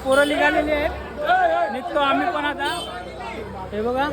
पोरं निघालेली आहेत, निघतो आम्ही पण आता. हे बघा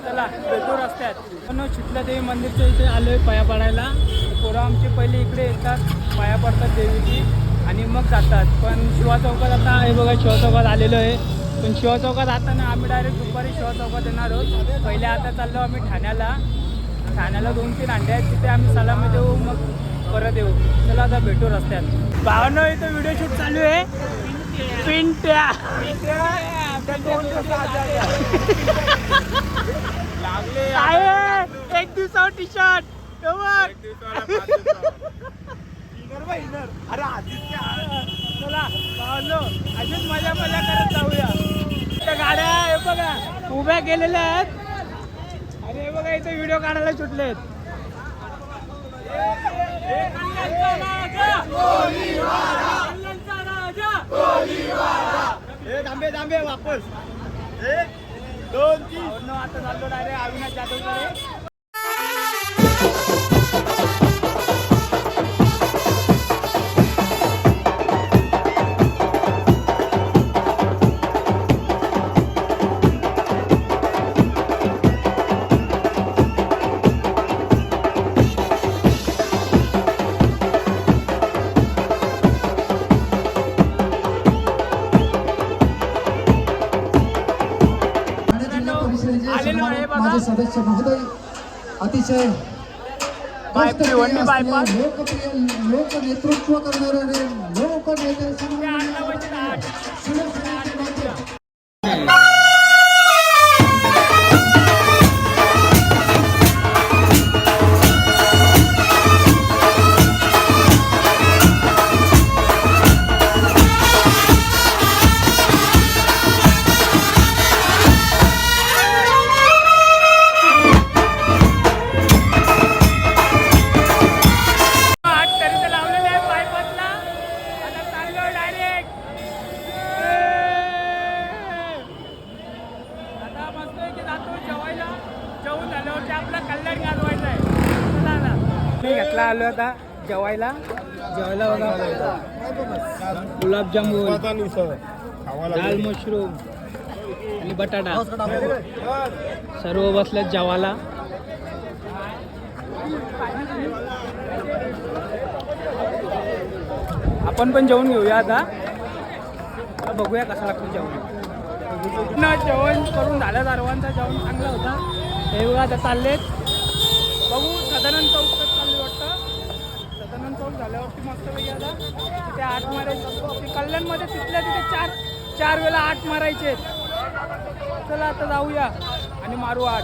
चला भेटू रस्त्यात. पण चिखलादेवी मंदिरच्या इथे आलोय पाया पडायला. पोरं आमची पहिले इकडे येतात, पाया पडतात देवीची आणि मग जातात. पण शिवा चौकात आता हे बघा शिवा चौकात आलेलो आहे. पण शिवा चौकात आता ना आम्ही डायरेक्ट दुपारी शिवा चौकात येणार आहोत. पहिले आता चाललो आम्ही ठाण्याला. 2-3 अंडे आहेत, तिथे आम्ही सलामी देऊ, मग परत येऊ. चला आता भेटू रस्त्यात. भावना इथं व्हिडिओ शूट चालू आहे. पिंट्या एक दिवसावर टी शर्ट. चला भावनो अशीच मजा करत जाऊया. त्या गाड्या हे बघा उभ्या केलेल्या आहेत आणि हे बघा इथे व्हिडिओ काढायला सुटलेत. थांबे वापस 1 2 3 आता चाललो डायरेक्ट अविनाश जाधवकडे. माझे सदस्य महोदय अतिशय लोकप्रिय लोक नेतृत्व करणारे लोक नेते घेतला आलो आता जेवायला बघा गुलाबजामुन, दाल मशरूम आणि बटाटा सर्व बसल्यात जेवायला. आपण पण जेवण घेऊया आता. बघूया कसं लागतं जेवण. जेवण करून झालं सर्वांचं जेवण चांगलं होता. हे बघा आता चाललेत बघू सदानंद चौकात चालले वाटतं. सदानंद चौक झाल्यावरती मस्त पैकी आता तिथे 8 मारायचे. कल्याणमध्ये तिथल्या तिथे चार वेळा 8 मारायचे. चला आता जाऊया आणि मारू 8.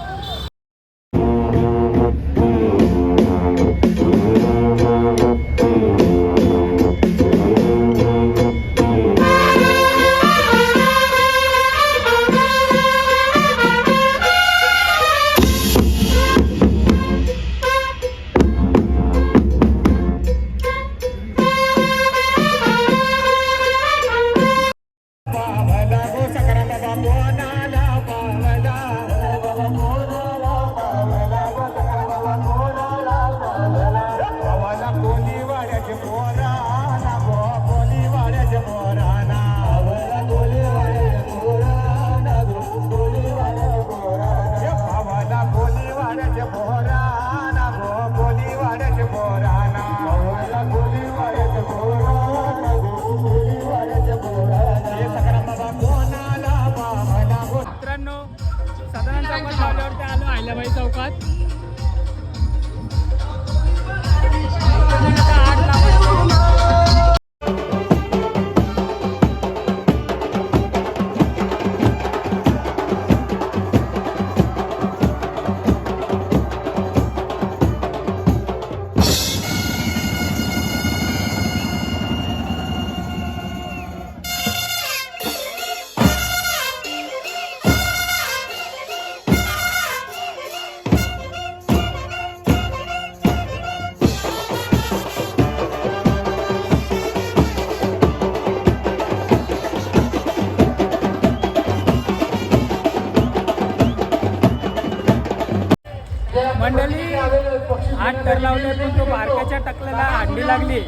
मंडळी 8 थर लावले पण तो बारक्याच्या टकल्याला हड्डी लागली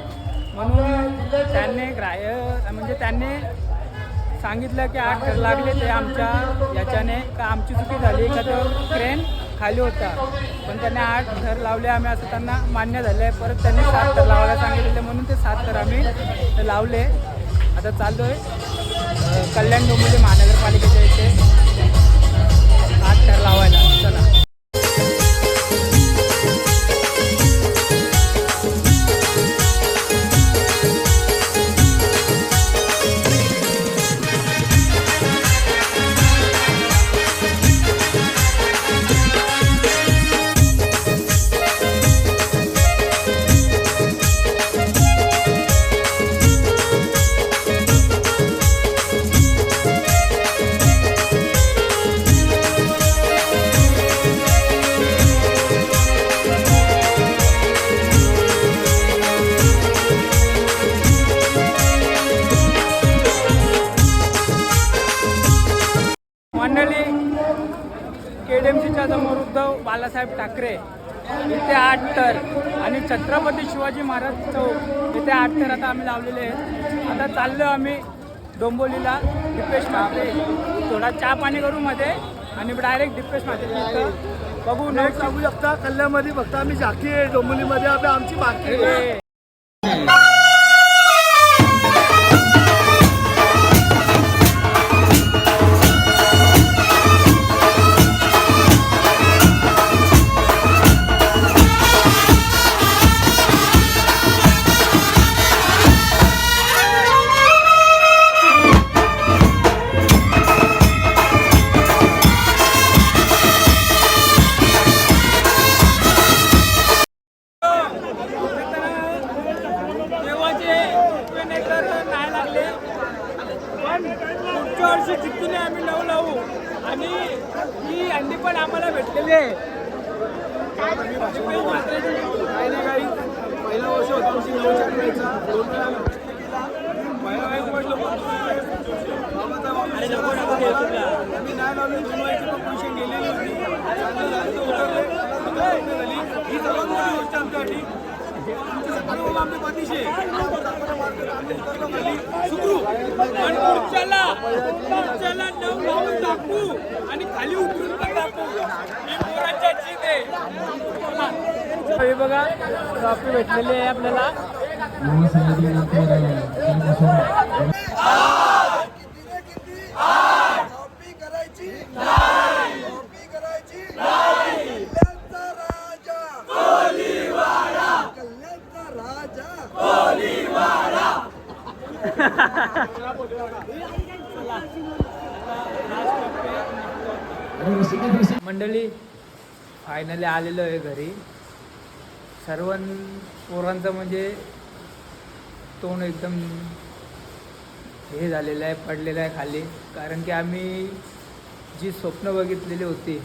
म्हणून त्यांनी सांगितलं की 8 थर लागले ते आमच्या याच्याने का आमची चुकी झाली का तो क्रेन खाली होता पण त्यांनी 8 थर लावले आम्ही असं त्यांना मान्य झालं आहे. परत त्यांनी 7 थर लावायला सांगितले म्हणून ते 7 थर आम्ही लावले. आता चाललो आहे कल्याण डोंबिवली महानगरपालिकेच्या इथे 8 थर लावायला. चला मंडळी KDMCच्या समोर उद्धव बाळासाहेब ठाकरे इथे 8 थर आणि छत्रपती शिवाजी महाराज चौक इथे 8 थर आता आम्ही लावलेले आहेत. आता चाललो आम्ही डोंबिवलीला डिप्रेश माते थोडा चहा पाणी करू मध्ये आणि डायरेक्ट डिप्रेश माते तिथं बघू न सांगू शकता कल्याणमध्ये फक्त आम्ही झाकी आहे डोंबिवलीमध्ये आमची बाकी आहे. पुढच्या वर्षी जिद्दीने आम्ही लावू आणि ही अंडी पण आम्हाला भेटलेली आहे. पहिला वर्ष होता आमची 9 वेळेचा 2 वेळा आम्ही नाही लावली जुनवायची पण पोझिशन गेलेली होती ही सर्वात मोठी गोष्ट आमच्यासाठी. आमच्या पाठीशी सुखरू पण पुढच्याला नऊ लावून टाकू आणि खाली उतरून पण टाकू ही पोरांच्या जीत आहे. हे बघा ट्रॉफी भेटलेली आहे आपल्याला. मंडळी फायनली आलेलो आहे घरी. सर्व पोरांचं म्हणजे तोंड एकदम हे झालेलं आहे पडलेलं आहे खाली कारण की आम्ही जी स्वप्न बघितलेली होती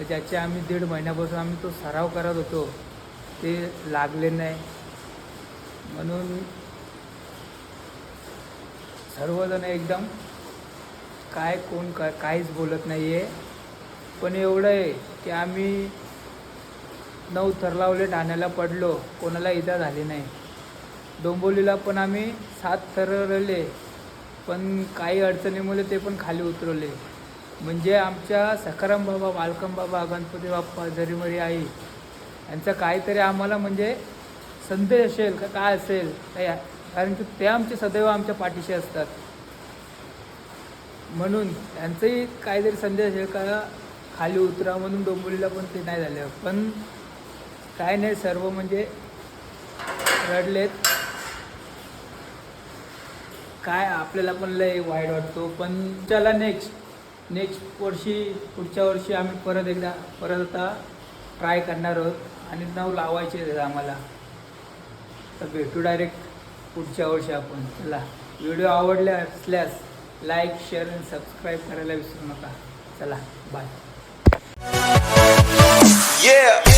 ज्याचे आम्ही 1.5 महिन्यापासून आम्ही तो सराव करत होतो ते लागले नाही म्हणून सर्वजण एकदम कोण काहीच बोलत नाही आहे. पण एवढं आहे की आम्ही 9 थर लावले ठाण्याला पडलो कोणाला इजा झाली नाही. डोंबिवलीला पण आम्ही 7 थर रले पण काही अडचणीमुळे ते पण खाली उतरवले. म्हणजे आमच्या सखाराम बाबा मालकम बाबा गणपती बाप्पा जरीमरी आई यांचा काहीतरी आम्हाला म्हणजे संदेश असेल का काय असेल कारण की ते आमचे सदैव आमच्या पाठीशी असतात म्हणून त्यांचंही काहीतरी संदेश आहे का खाली उतरा म्हणून. डोंबिवलीला पण ते नाही झालं पण काय नाही सर्व म्हणजे रडलेत. काय आपल्याला पण लय वाईट वाटतो पण चला नेक्स्ट वर्षी पुढच्या वर्षी आम्ही परत आता ट्राय करणार आहोत आणि 9 लावायचे आहेत आम्हाला. तर भेटू डायरेक्ट पुढच्या वर्षी आपण. चला व्हिडिओ आवडला असल्यास लाईक शेअर आणि सबस्क्राईब करायला विसरू नका. चला बाय. Yeah.